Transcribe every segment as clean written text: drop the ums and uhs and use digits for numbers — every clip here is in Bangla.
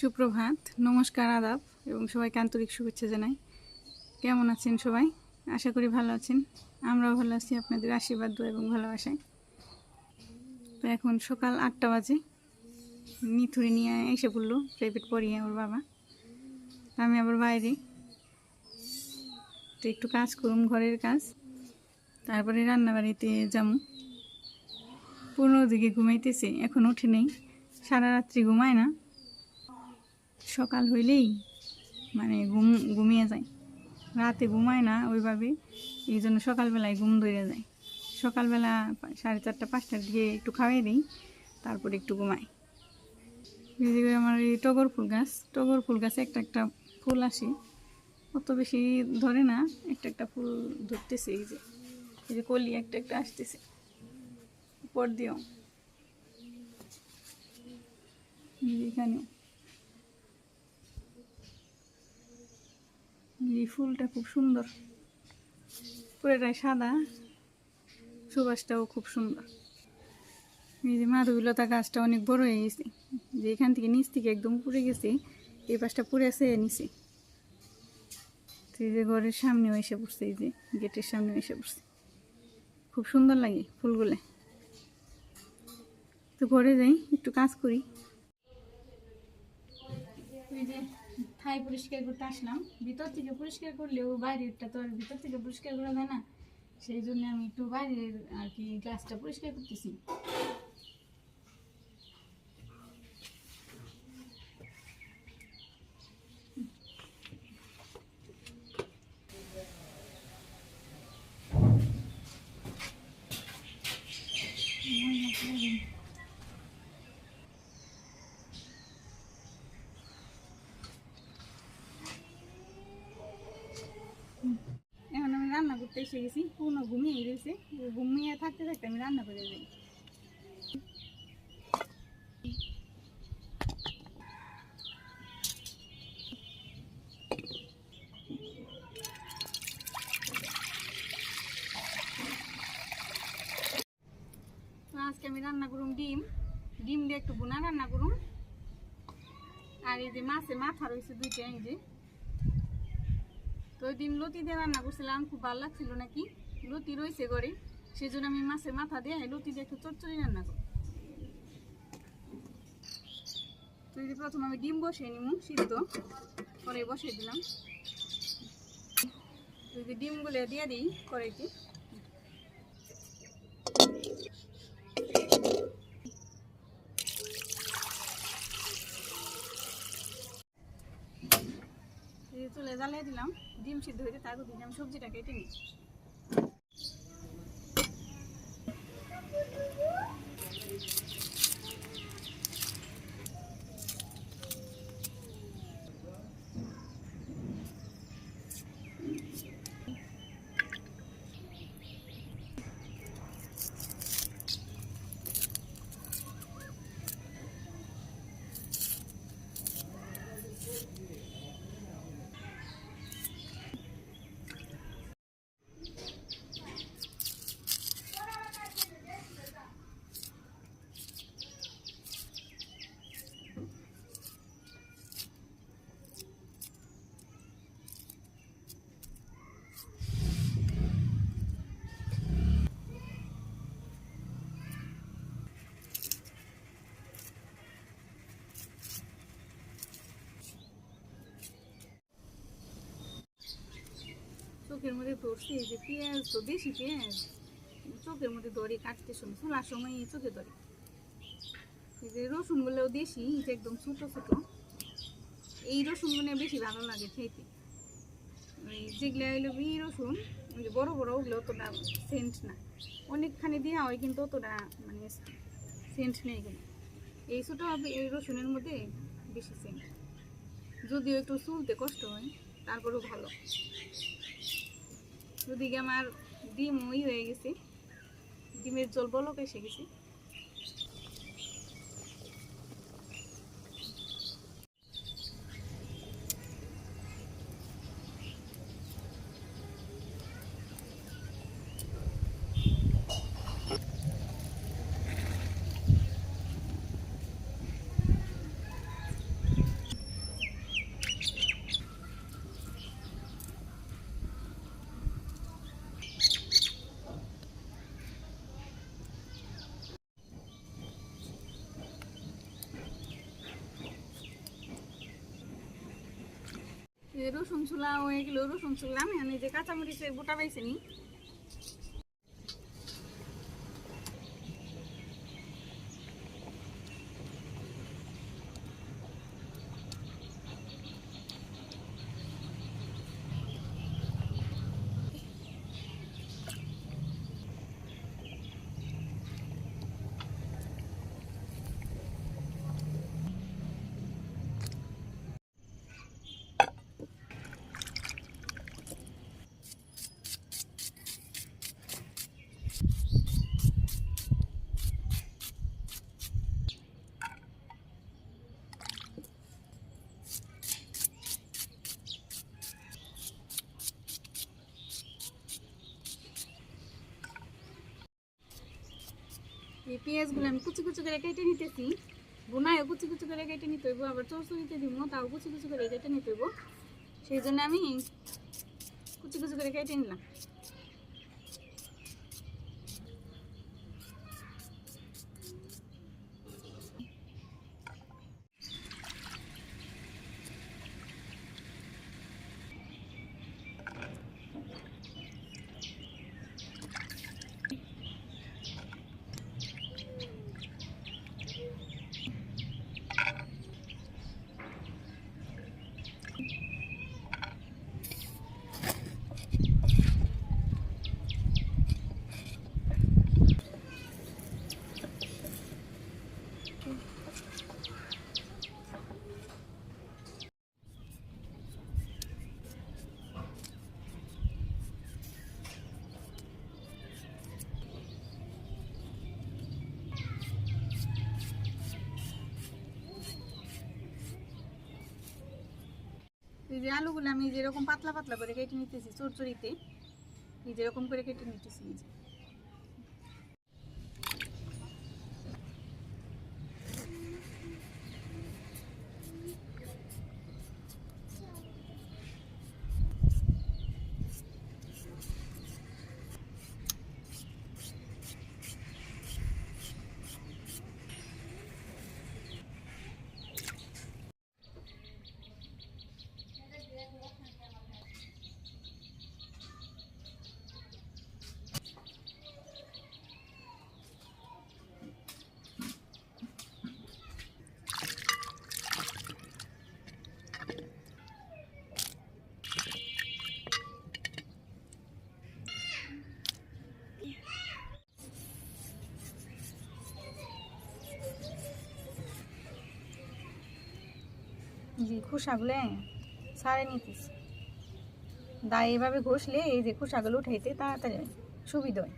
সুপ্রভাত, নমস্কার, আদাব এবং সবাইকে আন্তরিক শুভেচ্ছা জানাই। কেমন আছেন সবাই? আশা করি ভালো আছেন। আমরাও ভালো আছি আপনাদের আশীর্বাদ এবং ভালোবাসায়। তো এখন সকাল 8টা বাজে। নিথুরি নিয়ে এসে পড়লো প্রাইভেট পড়িয়ে ওর বাবা। আমি আবার বাইরে তো একটু কাজ করুম, ঘরের কাজ, তারপরে রান্নাবাড়িতে যাবো। 15 দিকে ঘুমাইতেছে, এখন উঠে নেই, সারা রাত্রি ঘুমায় না। সকাল হইলেই মানে ঘুমিয়ে যায়, রাতে ঘুমায় না ওইভাবে, এই জন্য সকালবেলায় ঘুম ধরে যায়। সকালবেলা 4:30 5টার দিকে একটু খাওয়াই দিই, তারপরে একটু ঘুমাই। আমার এই টগর ফুল গাছে একটা একটা ফুল আসে, অত বেশি ধরে না, একটা একটা ফুল ধরতেছে। এই যে কলি একটা একটা আসতেছে উপর দিয়েও, এখানেও। এই ফুলটা খুব সুন্দর, পুরোটাই সাদা, সুবাসটাও খুব সুন্দর। এই যে মাধবীলতা গাছটা অনেক বড় হয়ে গেছে, যে এখান থেকে নিচ থেকে একদম পুড়ে গেছে, এই পাশটা পুড়ে আছে নিচে। এই যে ঘরের সামনেও এসে পড়ছে, এই যে গেটের সামনেও এসে পড়ছে, খুব সুন্দর লাগে ফুলগুলো। তো ঘরে যাই, একটু কাজ করি। এই যে থাই পরিষ্কার করতে আসলাম, ভিতর থেকে পরিষ্কার করলেও বাইরেরটা তো আর ভিতর থেকে পরিষ্কার করা যায় না, সেই জন্য আমি একটু বাইরের আর কি গ্লাসটা পরিষ্কার করতেছি। এখন আমি রান্না করতে এসে গেছি, পুরো ঘুমিয়ে গেছে, ঘুমিয়ে থাকতে থাকতে আমি রান্না করে যাই। আজকে আমি রান্না করুম ডিম দিয়ে একটু বোনা রান্না করুম। আর এই যে মাছের মাথা রয়েছে দুইটা, এই যে। তো ওই দিন লতি দিয়ে রান্না করছিলাম, খুব ভালো লাগছিল নাকি, লতি রয়েছে ঘরে, সেই জন্য আমি মাছের মাথা দিয়ে লতি দিয়ে একটু চচ্চড়ি রান্না করি। তো এই যে প্রথমে আমি ডিম বসিয়ে নিব, সিদ্ধ করে বসিয়ে দিলাম। এই যে ডিমগুলো দিয়ে দিই কড়াইতে। চুলে জ্বালিয়ে দিলাম, ডিম সিদ্ধ হইতে তারপর দিকে আমি সবজিটা কেটে নিই। চোখের মধ্যে ধরছি, এই যে পেঁয়াজ, তো বেশি পেঁয়াজ চোখের মধ্যে ধরে, কাটতে সময় খোলার সময় চোখে ধরে। এই যে রসুনগুলোও দেশি, এটা একদম ছোটো ছোটো, এই রসুনগুলো বেশি ভালো লাগে খেতে। ওই যেগুলো হইলো বি রসুন, ওই যে বড়ো বড়ো, ওগুলো অতটা সেন্ট না, অনেকখানি দেওয়া হয় কিন্তু অতটা মানে সেন্ট নেই এগুলো। এই ছোটো এই রসুনের মধ্যে বেশি সেন্ট, যদিও একটু চুলতে কষ্ট হয়, তারপরেও ভালো। ওদিকে আমার ডিম হয়ে গেছে, ডিমের জল বলক এসে গেছে। রসুন চুলা হয়ে গেল, রসুন চুলাম এখানে যে কাঁচামরিচের গোটা পাইছে নি। এই পেঁয়াজগুলো আমি কুচি কুচি করে কেটে নিতেছি। বোনায়ও কুচি কুচি করে কেটে নিতে হইব, আবার চরচড়িতে দিব তাও কুচি কুচি করে কেটে নিতে হইব। সেই জন্য আমি কুচি কুচি করে কেটে নিলাম। এই যে আলুগুলো আমি যেরকম পাতলা পাতলা করে কেটে নিতেছি চরচড়িতে, এই যেরকম করে কেটে নিতেছি। এই যে খোসাগুলো ছাড়ে নিতেছি। দা এইভাবে ঘষলে এই যে খোসাগুলো উঠাইতে তাড়াতাড়ি সুবিধা হয়।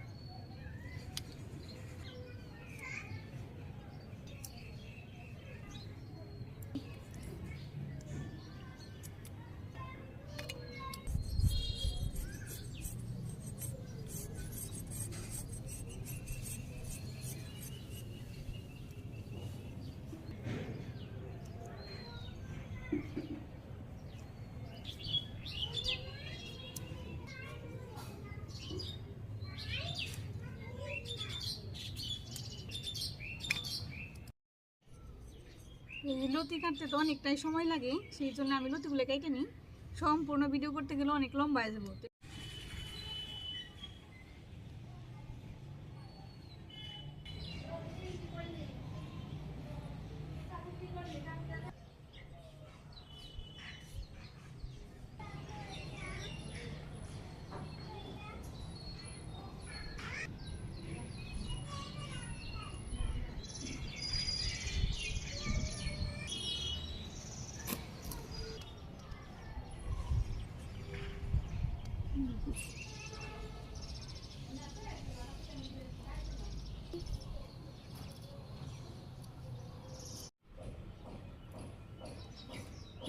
লতি কাটতে তো অনেকটাই সময় লাগে, সেই জন্য আমি লতিগুলো কেটে নিই। সম্পূর্ণ ভিডিও করতে গেলে অনেক লম্বা হয়ে যাবে।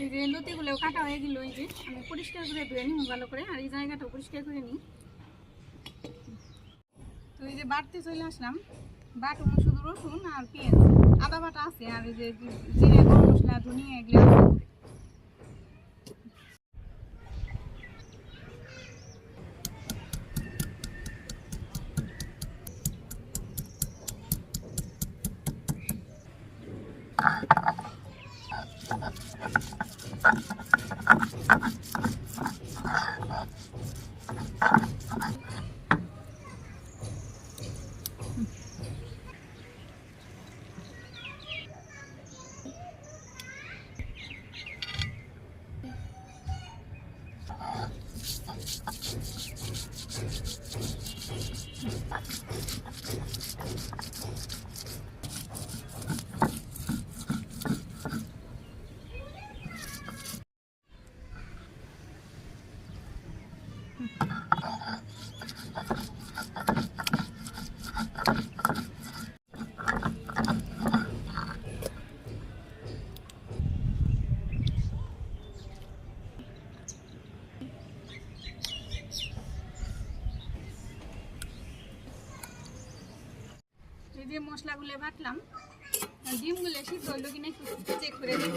এই যে লতিগুলোও কাটা হয়ে গেল, এই যে আমি পরিষ্কার করে ধুয়ে নিই ভালো করে, আর এই জায়গাটাও পরিষ্কার করে নিই। তো এই যে বাটতে চলে আসলাম। বাটুন শুধু রসুন আর পেঁয়াজ, আদা বাটা আছে, আর এই যে জিরে, গরম মশলা, ধনিয়া এগুলো আছে। মশলাগুলো বাটলাম, ডিমগুলো সিদ্ধ হইলো কিনা একটু চেক করে দিই।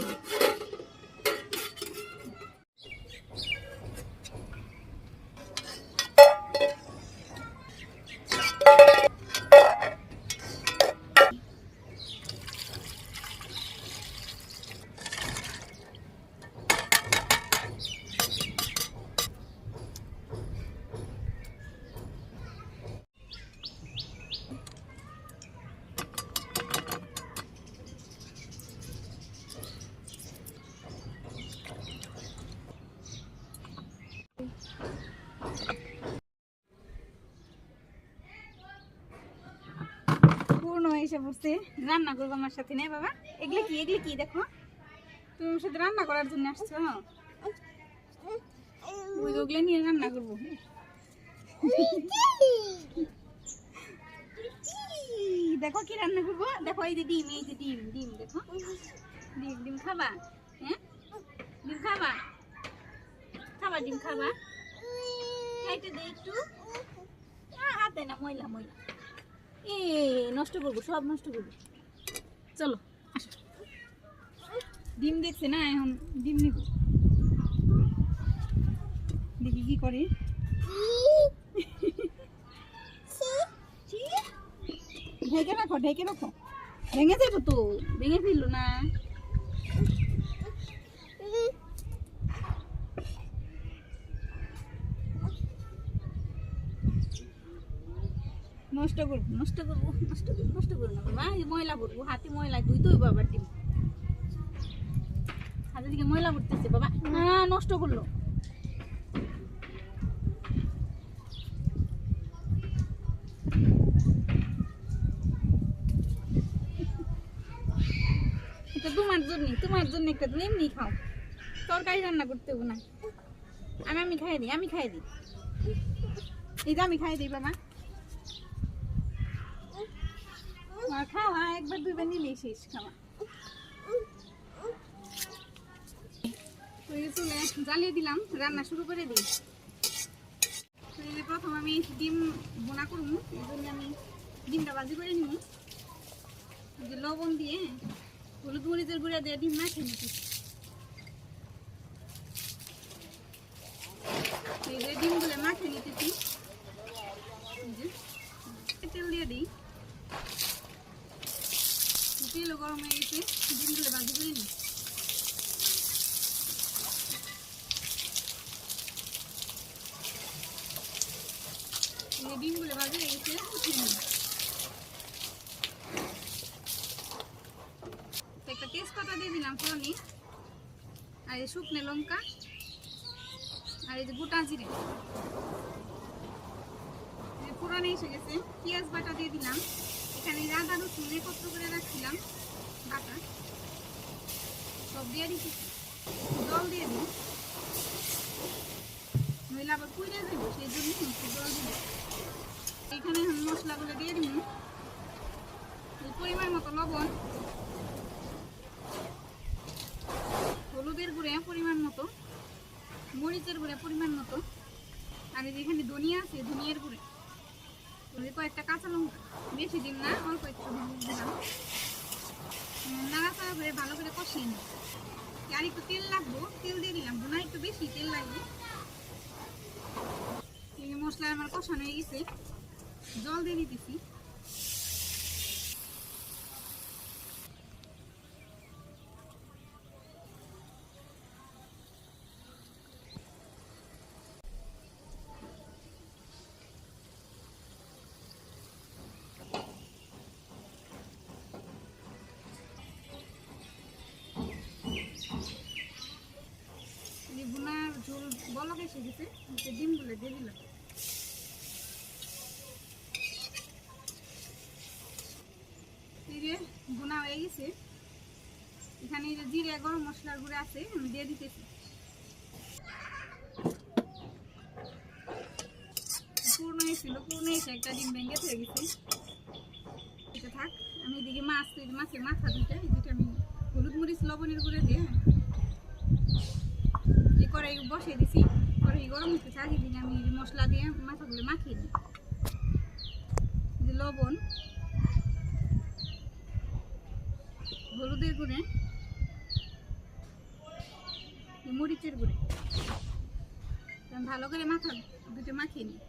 পূর্ণ এসে পড়ছে, রান্না করবো আমার সাথে। নেই বাবা, এগুলো কি দেখো, তুমি আমার সাথে রান্না করার জন্য আসছো। ওইগুলো নিয়ে রান্না করবো। দেখো কি রান্না করবো, দেখো এই যে ডিম, এই যে ডিম, ডিম দেখো, ডিম, ডিম খাবা? হ্যাঁ, ডিম খাবা? খাবা ডিম খাবা? খাইতে দে একটু, হাতে না, ময়লা ময়লা, এ নষ্ট করবো, সব নষ্ট করবো। চলো আসো, ডিম দেখছে না, এখন ডিম নিব, দেখি কি করে। ঢেকে রাখো, ঢেকে রাখো, ভেঙে যাবো তো, ভেঙে ফেললো না। নষ্ট করবো, নষ্ট করবো, নষ্ট করবো, নষ্ট করবো না বাবা, ময়লা পড়বো, হাতে ময়লা ধুইতে হইব আবার ডিম, হাতের দিকে ময়লা পড়তেছে বাবা। হ্যাঁ, নষ্ট করলো। এটা তোমার জন্য একটা, তুমি এমনি খাও, তরকারি রান্না করতে হবে না। আমি খাই দিই, আমি খাই দিই, এই যে আমি খাই দিই বাবা। খাওয়া একবার দুইবার নিলেই শেষ খাওয়া। চুলে জ্বালিয়ে দিলাম, রান্না শুরু করে দিই। প্রথম আমি ডিম বোনা করবো, এই জন্য আমি ডিমটা ভাজি করে নিব। লবণ দিয়ে, হলুদ মরিচের গুঁড়া দিয়ে ডিম মাখিয়ে নিচ্ছি। এই যে ডিমগুলো মাখিয়ে নিতেছি, তেল দিয়ে দিই, তেলও গরম হয়ে গেছে, ডিমগুলো ভাজি করে নিই। ডিমগুলো ভাজি হয়ে গেছে, উঠিয়ে নিই। একটা তেজপাতা দিয়ে দিলাম ফোড়নে, আর এই শুকনো লঙ্কা, আর এই যে গোটা জিরে। ফোড়নে এসে গেছে, পেঁয়াজ বাটা দিয়ে দিলাম। এখানে আদা রসুন একত্র করে রাখছিলাম বাটা, সব দিয়ে দিচ্ছি। জল দিয়ে দিই, নইলে আবার পুড়ে দেবো, সেই জন্য একটু জল দিব। এখানে মশলাগুলো দিয়ে দিব, পরিমাণ মতো লবণ, হলুদের গুঁড়া পরিমাণ মতো, মরিচের গুঁড়া পরিমাণ মতো, আর এখানে ধনিয়া আছে, ধনিয়ার গুঁড়া, কয়েকটা কাঁচা লঙ্কা, বেশি দিন না, অল্প একটু দিলাম। নাড়াচাড়া করে ভালো করে কষিয়ে নিই। আর একটু তেল লাগবো, তেল দিয়ে দিলাম, বোনা একটু বেশি তেল লাগবে। মশলা আমার কষানো হয়ে গেছে, জল দিয়ে দিতেছি। বোনার ঝোল বলক এসে গেছে, ডিমগুলো দিয়ে দিলাম। বোনা হয়ে গেছে, এখানে জিরে গরম মশলার গুঁড়ো আছে, আমি দিয়ে দিতেছি। পূর্ণ এসেছিল, পূর্ণ এসে একটা ডিম ভেঙে হয়ে গেছে। এটা থাক, আমি এদিকে মাছের মাথা দুইটা আমি হলুদ মরিচ লবণের গুঁড়ো দিয়ে কড়াই বসিয়ে দিছি। কড়াই গরম হচ্ছে, আগে দিন আমি মশলা দিয়ে মাথাগুলো মাখিয়ে দিই। লবণ, হলুদের গুঁড়ে, মরিচের গুঁড়ে ভালো করে মাথা দুটো মাখিয়ে নিই।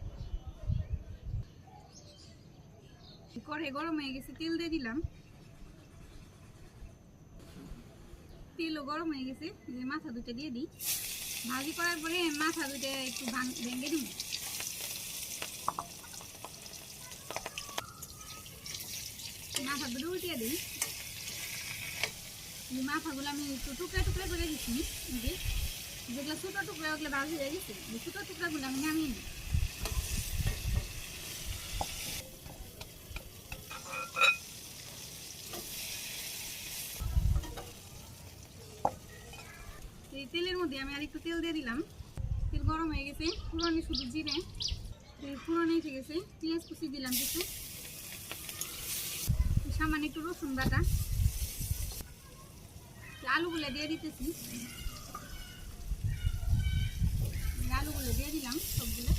কড়াই গরম হয়ে গেছে, তেল দিয়ে দিলাম। তেলও গরম হয়ে গেছে, মাথা দুটো দিয়ে দিই। ভাজি করার পরে মাথা দুটো একটু ভেঙে দিই। মাথা দুটো উল্টিয়ে দিই। মাথাগুলো আমি একটু টুকরা টুকরা করে দিচ্ছি। যেগুলো ছোটো টুকরা ওগুলো ভাজি হয়ে গেছে, ছোটো টুকরাগুলো আমি নামিয়ে নিই। এই তেলের মধ্যে আমি আর একটু তেল দিয়ে দিলাম। তেল গরম হয়ে গেছে, পুরোনি শুধু জিরে, পুরোনি এসে গেছে, পেঁয়াজ কুচি দিলাম কিছু, সামান্য একটু রসুন বাটা, আলুগুলো দিয়ে দিতেছি। আলুগুলো দিয়ে দিলাম সবগুলো,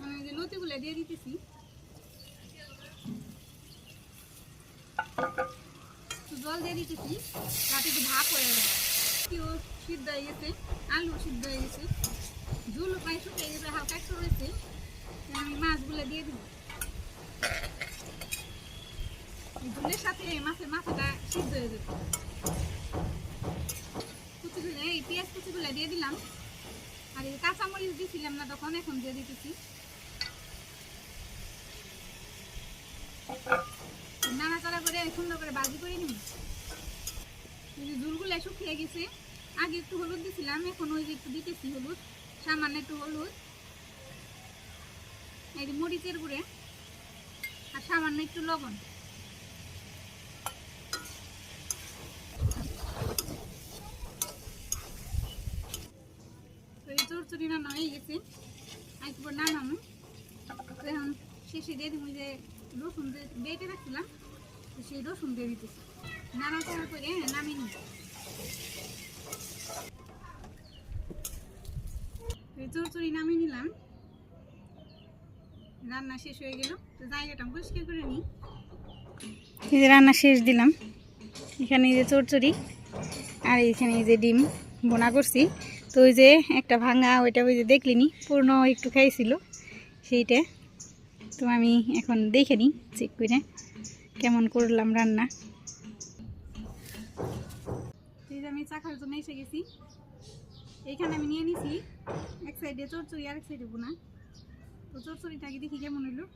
আমি যে লতিগুলো দিয়ে দিতেছি। জল দিয়ে দিতেছি যাতে একটু ভাপ হয়ে যায়। কেউ সিদ্ধ হয়ে গেছে, আলু সিদ্ধ হয়ে গেছে, ঝুল প্রায় শুকিয়ে গেছে, হালকা একটু রয়েছে। আমি মাছগুলো দিয়ে দিব। ঝুলের সাথে মাছের মাথাটা সিদ্ধ হয়ে যাবে। কুচিগুলো, এই পেঁয়াজ কুচিগুলো দিয়ে দিলাম। আর এই কাঁচামরিচ দিয়েছিলাম না তখন, এখন দিয়ে দিতেছি। নাড়াচাড়া করে সুন্দর করে ভাজি করে নিই। ঝুলগুলো শুকিয়ে গেছে, আগে একটু হলুদ দিয়েছিলাম, এখন ওই যে একটু দিতেছি হলুদ, সামান্য একটু হলুদ, এই যে মরিচের গুঁড়ে, আর সামান্য একটু লবণ। চুরি রান্না হয়ে গেছে, একবার নামানো। এখন শেষে দিয়ে দিব যে রসুন বেটে রাখছিলাম, সেই রসুন দিয়ে দিতেছি। নাড়াচাড়া করে নামিয়ে নিই। চুরচুরি নামিয়ে নিলাম, রান্না শেষ হয়ে গেল। তো জায়গাটা পরিষ্কার করে নিই। এই যে রান্না শেষ দিলাম, এখানে এই যে চুরচুরি, আর এখানে এই যে ডিম ভুনা করছি। তো ওই যে একটা ভাঙা, ওইটা ওই যে দেখলিনি, পূর্ণ একটু খাইছিল সেইটা। তো আমি এখন দেখে নিই চেক করে কেমন করলাম রান্না। এই যে আমি চাখার জন্য এসে গেছি। এইখানে আমি নিয়ে নিছি এক সাইডে চচ্চড়ি, আর এক সাইডে ভুনা। তো চচ্চড়িটাকে দেখি কেমন হইলো।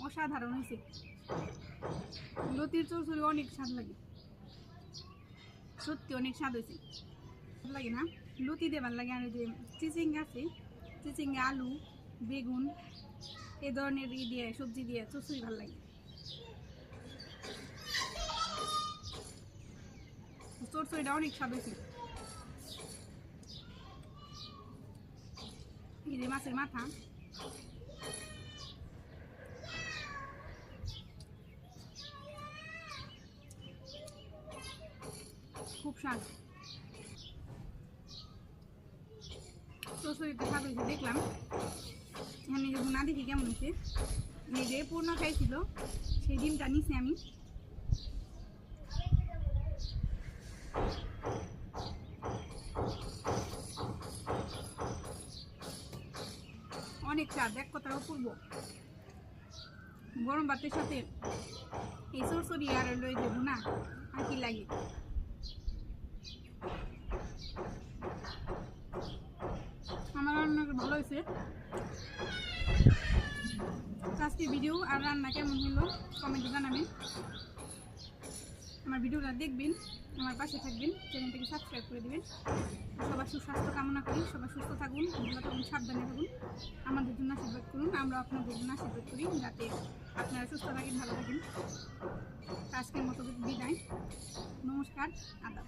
অসাধারণ হয়েছে। লতির চচ্চড়ি অনেক স্বাদ লাগে, সত্যি অনেক স্বাদ হয়েছে। লাগে না লতি দেবার লাগে। আর যে চিচিঙ্গা আছে, চিচিঙ্গা, আলু, বেগুন, এই ধরনের দিয়ে সবজি দিয়ে চচ্চড়ি ভালো লাগে। চচ্চড়িটা অনেক স্বাদ হয়েছে। এই যে মাছের মাথা, খুব স্বাদ। চচ্চড়িটা স্বাদ হয়েছে দেখলাম। এখানে যে ভুনা দেখি কেমন হয়েছে। এই যে পূর্ণ খাইছিল, সেই ডিমটা নিছি আমি। অনেক স্বাদ, এক কথার অপূর্ব। গরম ভাতের সাথে এই চচ্চড়ি আর এই যে ভুনা আর কি লাগে। আমার রান্না ভালো হয়েছে। আজকে ভিডিও আর রান্না কেমন হলো কমেন্টে জানাবেন। আমার ভিডিওটা দেখবেন, আমার পাশে থাকবেন, চ্যানেলটাকে সাবস্ক্রাইব করে দেবেন। সবার সুস্বাস্থ্য কামনা করি, সবাই সুস্থ থাকুন, ভালো থাকুন, সাবধানে থাকুন। আমাদের জন্য আশীর্বাদ করুন, আমরা আপনাদের জন্য আশীর্বাদ করি যাতে আপনারা সুস্থ থাকেন, ভালো থাকেন। আজকের মতো বিদায়, নমস্কার, আদাব।